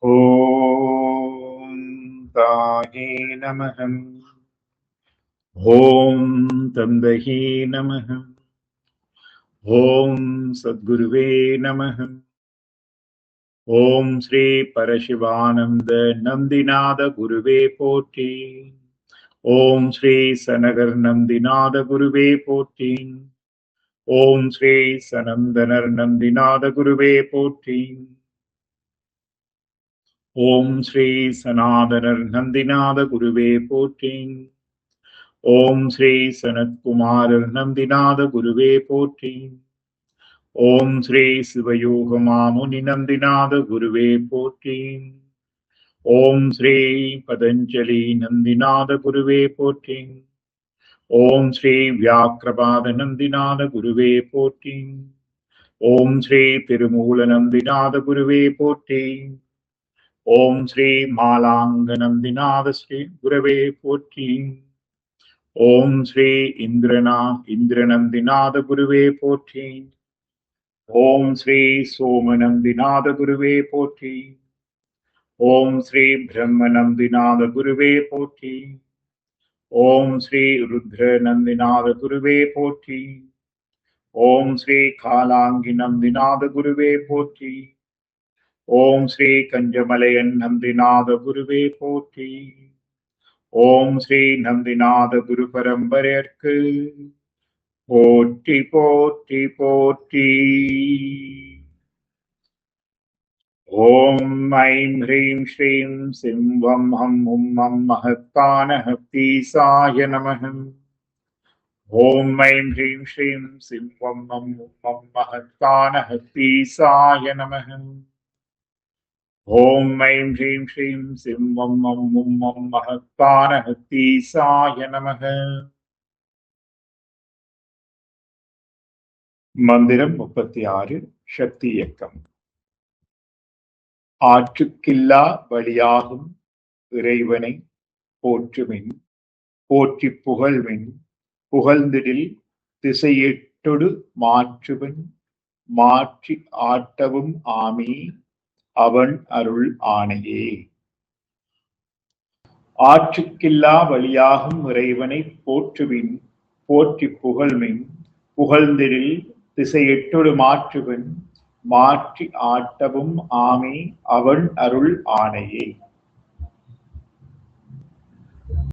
ஓம் தாயே நமகம். ஓம் தந்தையே நமகம். ஓம் சத்குருவே நமகம். ஓம் ஸ்ரீ பரசிவானந்த நந்திநாத குருவே போற்றி. ஓம் ஸ்ரீ சனகர் நந்திநாத குருவே போற்றி. ஓம் ஸ்ரீ சனந்தனர் நந்திநாத குருவே போற்றி. ஓம் ஸ்ரீ சனாதனர் நந்திநாத குருவே போற்றி. ஓம் ஸ்ரீ சனத்குமாரர் நந்திநாத குருவே போற்றி. ஓம் ஸ்ரீ சிவயோக மாமுனி நந்திநாத குருவே போற்றி. ஓம் ஸ்ரீ பதஞ்சலி நந்திநாத குருவே போற்றி. ஓம் ஸ்ரீ வியாக்கிரபாத நந்திநாத குருவே போற்றி. ஓம் ஸ்ரீ திருமூல நந்திநாத குருவே போற்றி. ஓம் ஸ்ரீ மாலாங்க நந்திநாத ஸ்ரீ குருவே போற்றி. ஓம் ஸ்ரீ இந்திரநந்திநாத குருவே போற்றி. ஓம் ஸ்ரீ சோமநந்திநாத குருவே போற்றி. ஓம் ஸ்ரீ பிரம்மநந்திநாத குருவே போற்றி. ஓம் ஸ்ரீ ருத்ர நந்திநாத குருவே போற்றி. ஓம் ஸ்ரீ காலாங்கி நந்திநாத குருவே போற்றி. ஓம் ஸ்ரீ கஞ்சமலையன் நந்திநாத குருவே போற்றி. ஓம் ஸ்ரீ நந்திநாத குரு பரம்பரையர்க்கு போற்றி போற்றி போற்றி. ஓம் ஐம் ஹ்ரீம் ஸ்ரீம் சிம்வம் ஹம் உம் மம் மஹத்தான ஹப்தீசாய நமஹம். ஓம் ஐம் ஹ்ரீம் ஸ்ரீம் சிம்வம் ஹம் உம் மம் மஹத்தான ஹப்தீசாய நமஹம். ஓம் ஐம் ஹ்ரீம் ஸ்ரீம் சிம்வம் ஹம் உம் மம் மஹத்தான ஹப்தீசாய நமஹம். மந்திரம் 36. சக்தி இயக்கம். ஆற்றுக்கில்லா வழியாகும் இறைவனை போற்றுமின் போற்றி புகழ்மின் புகழ்ந்திடில் திசையெட்டொடு மாற்றுவன் மாற்றி ஆட்டவும் ஆமி அவன் அருள் ஆணையே. ஆற்றுக்கில்லா வழியாகும் இறைவனை போற்றுமின் போற்றி புகழ்மின் புகழ்ந்திடில் திசையெட்டொடு மாற்றுவன் மாற்றி ஆட்டவும் ஆமி அவன் அருள் ஆணையே.